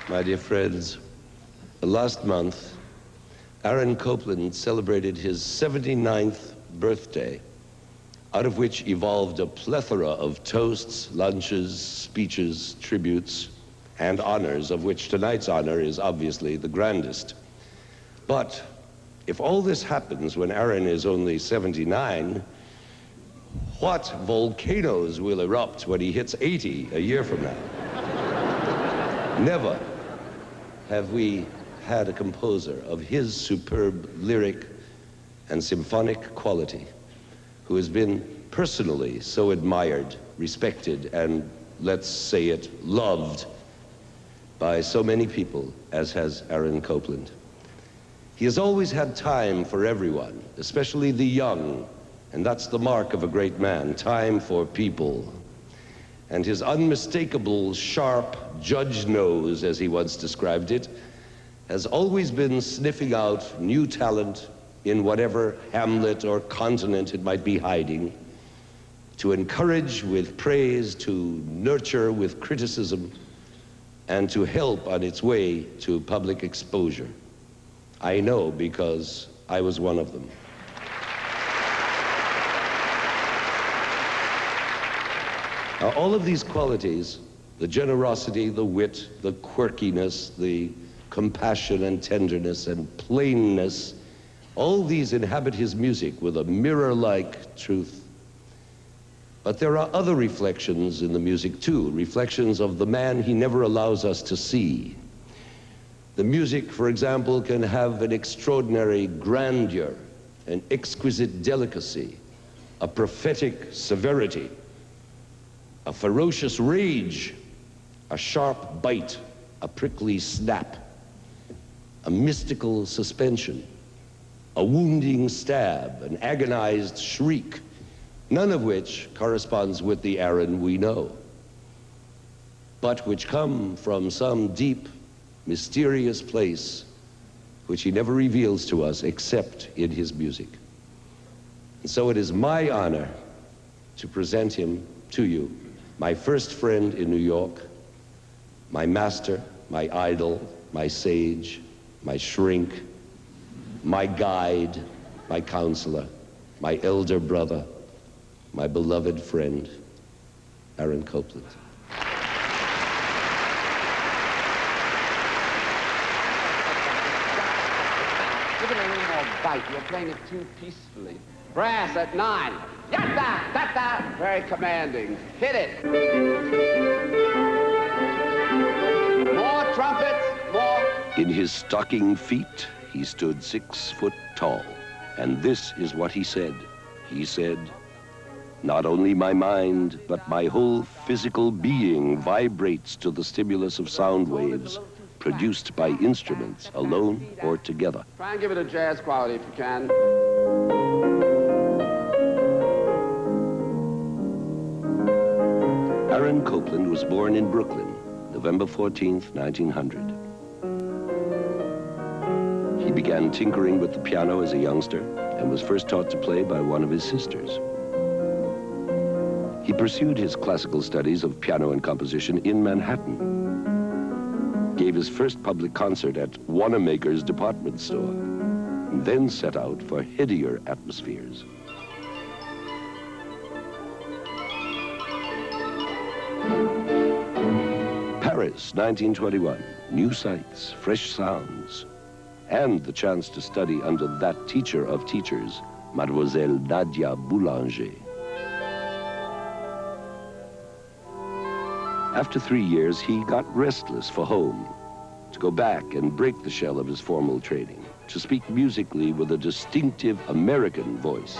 My dear friends, last month, Aaron Copland celebrated his 79th birthday, out of which evolved a plethora of toasts, lunches, speeches, tributes, and honors, of which tonight's honor is obviously the grandest. But if all this happens when Aaron is only 79, what volcanoes will erupt when he hits 80 a year from now? Never have we had a composer of his superb lyric and symphonic quality who has been personally so admired, respected, and, let's say it, loved by so many people as has Aaron Copland. He has always had time for everyone, especially the young, and that's the mark of a great man, time for people. And his unmistakable, sharp judge nose, as he once described it, has always been sniffing out new talent in whatever hamlet or continent it might be hiding, to encourage with praise, to nurture with criticism, and to help on its way to public exposure. I know because I was one of them. Now, all of these qualities, the generosity, the wit, the quirkiness, the compassion and tenderness and plainness, all these inhabit his music with a mirror-like truth. But there are other reflections in the music too, reflections of the man he never allows us to see. The music, for example, can have an extraordinary grandeur, an exquisite delicacy, a prophetic severity, a ferocious rage, a sharp bite, a prickly snap, a mystical suspension, a wounding stab, an agonized shriek, none of which corresponds with the Aaron we know, but which come from some deep, mysterious place which he never reveals to us except in his music. And so it is my honor to present him to you, my first friend in New York, my master, my idol, my sage, my shrink, my guide, my counselor, my elder brother, my beloved friend, Aaron Copland. Give it a little more bite. You're playing it too peacefully. Brass at 9. Yatta! Tatta! Very commanding. Hit it. More trumpets, more. In his stocking feet, he stood 6 foot tall. And this is what he said. He said, "Not only my mind, but my whole physical being vibrates to the stimulus of sound waves produced by instruments, alone or together." Try and give it a jazz quality if you can. Aaron Copland was born in Brooklyn, November 14th, 1900. He began tinkering with the piano as a youngster and was first taught to play by one of his sisters. He pursued his classical studies of piano and composition in Manhattan, gave his first public concert at Wanamaker's department store, and then set out for headier atmospheres. Paris, 1921, new sights, fresh sounds, and the chance to study under that teacher of teachers, Mademoiselle Nadia Boulanger. After 3 years, he got restless for home, to go back and break the shell of his formal training, to speak musically with a distinctive American voice.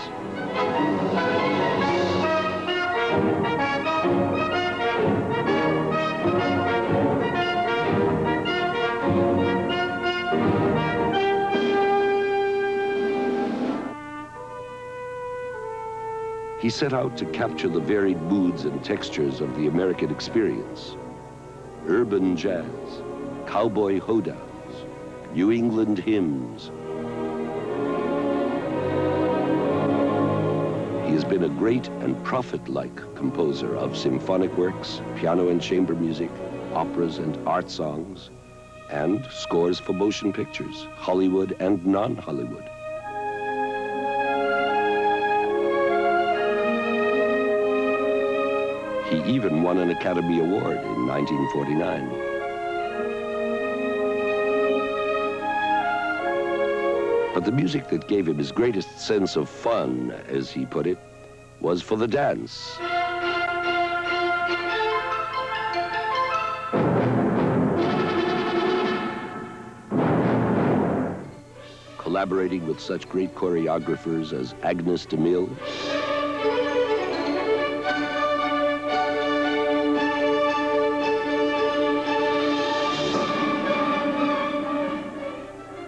He set out to capture the varied moods and textures of the American experience. Urban jazz, cowboy hoedowns, New England hymns. He has been a great and prophet-like composer of symphonic works, piano and chamber music, operas and art songs, and scores for motion pictures, Hollywood and non-Hollywood. He even won an Academy Award in 1949. But the music that gave him his greatest sense of fun, as he put it, was for the dance. Collaborating with such great choreographers as Agnes de Mille,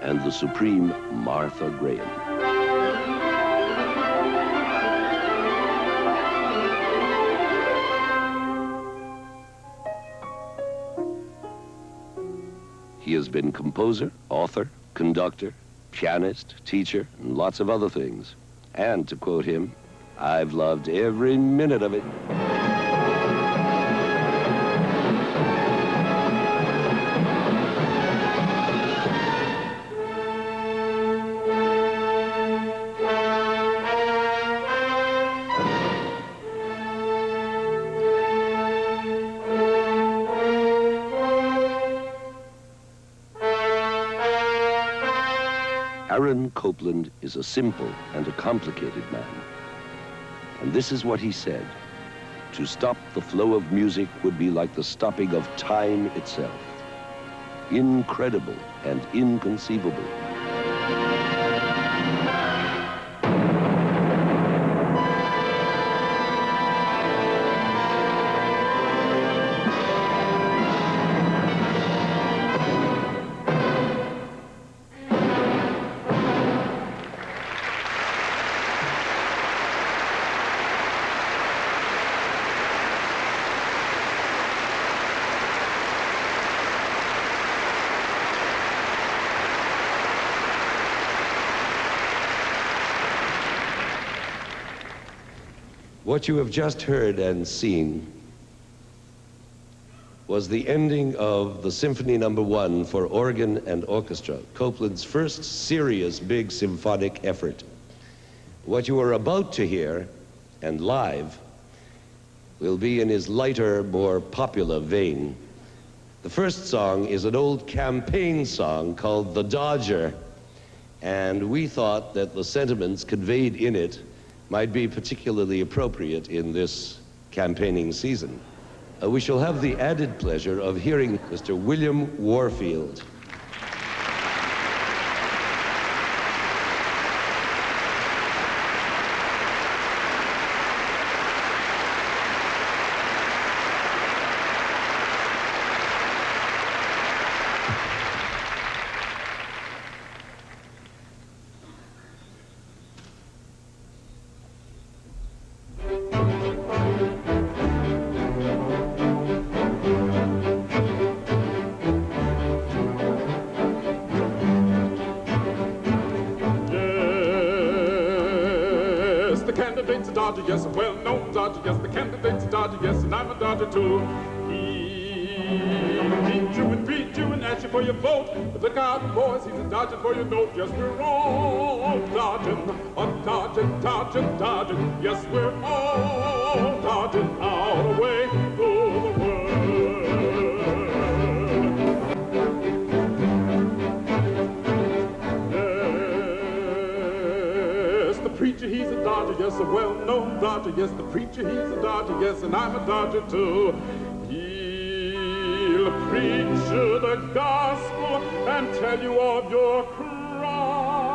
and the supreme Martha Graham. He has been composer, author, conductor, pianist, teacher, and lots of other things. And to quote him, I've loved every minute of it. Copland is a simple and a complicated man. And this is what he said: to stop the flow of music would be like the stopping of time itself. Incredible and inconceivable. What you have just heard and seen was the ending of the Symphony No. 1 for organ and orchestra, Copland's first serious big symphonic effort. What you are about to hear, and live, will be in his lighter, more popular vein. The first song is an old campaign song called The Dodger, and we thought that the sentiments conveyed in it might be particularly appropriate in this campaigning season. We shall have the added pleasure of hearing Mr. William Warfield. Dodger, yes, a well-known Dodger, yes, the candidate's a Dodger, yes, and I'm a Dodger too. He'll beat you and ask you for your vote. But look out, boys, he's a dodging for your note. Yes, we're all dodging, dodging. Yes, we're all dodging our way through the world. Yes, the preacher, he's a Dodger, yes, a well-known Dodger, yes, the preacher, he's a Dodger, yes, and I'm a Dodger too. He'll preach you the gospel and tell you of your crimes.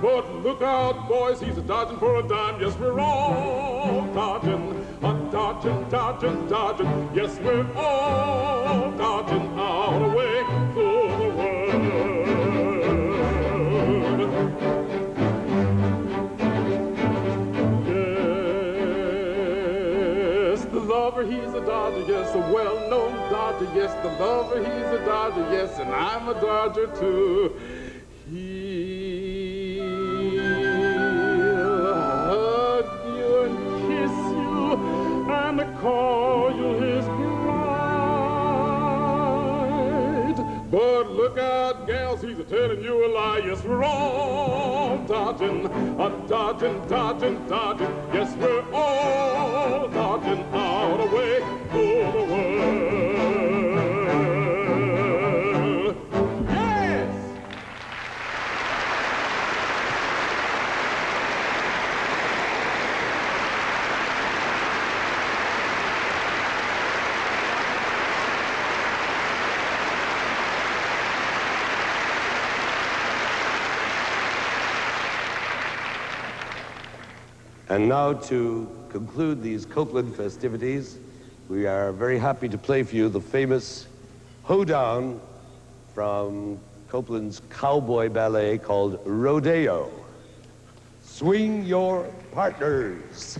But look out, boys, he's a dodging for a dime. Yes, we're all dodging, dodging. Yes, we're all dodging our way through the world. Lover, he's a Dodger, yes, a well-known Dodger, yes, the lover, he's a Dodger, yes, and I'm a Dodger too. He'll hug you and kiss you and call you his bride. Look out, gals, he's a-telling you a lie. Yes, we're all dodging, a-dodging, dodging, dodging. Yes, we're all dodging out away for the world. Yes! And now, to conclude these Copland festivities, we are very happy to play for you the famous Hoedown from Copland's cowboy ballet called Rodeo. Swing your partners.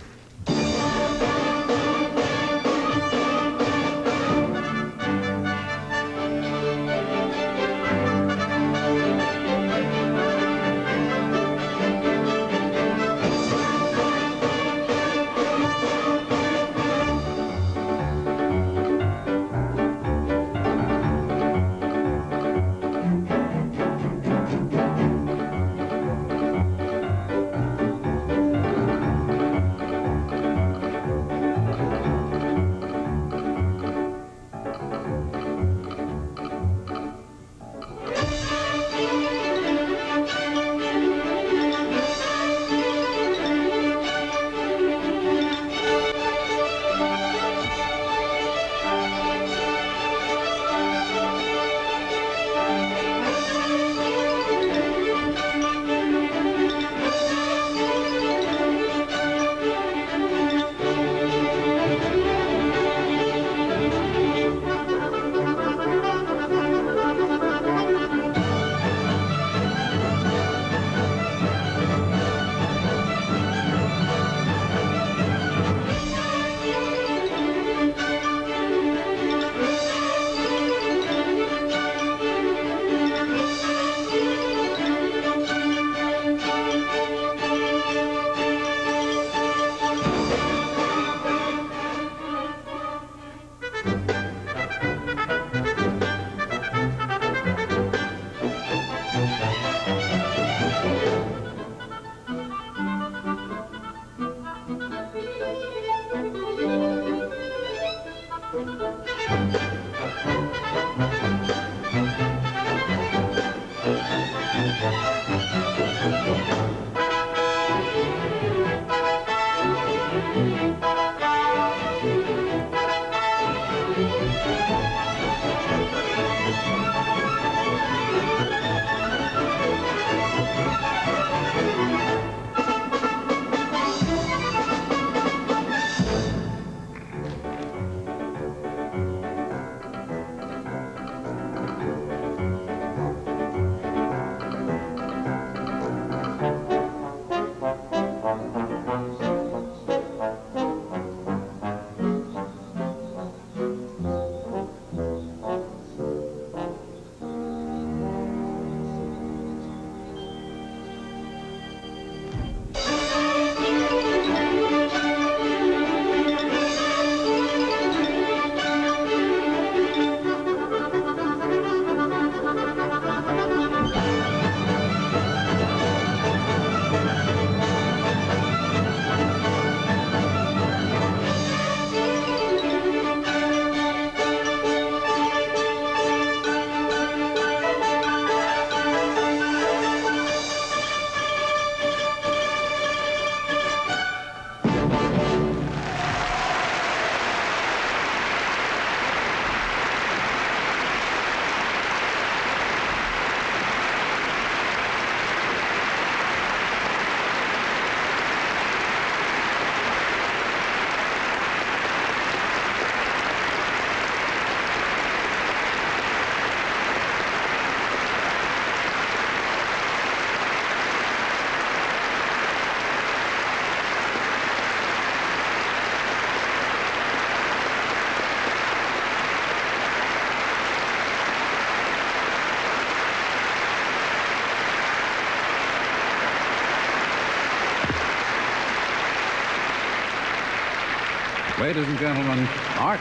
Ladies and gentlemen, Art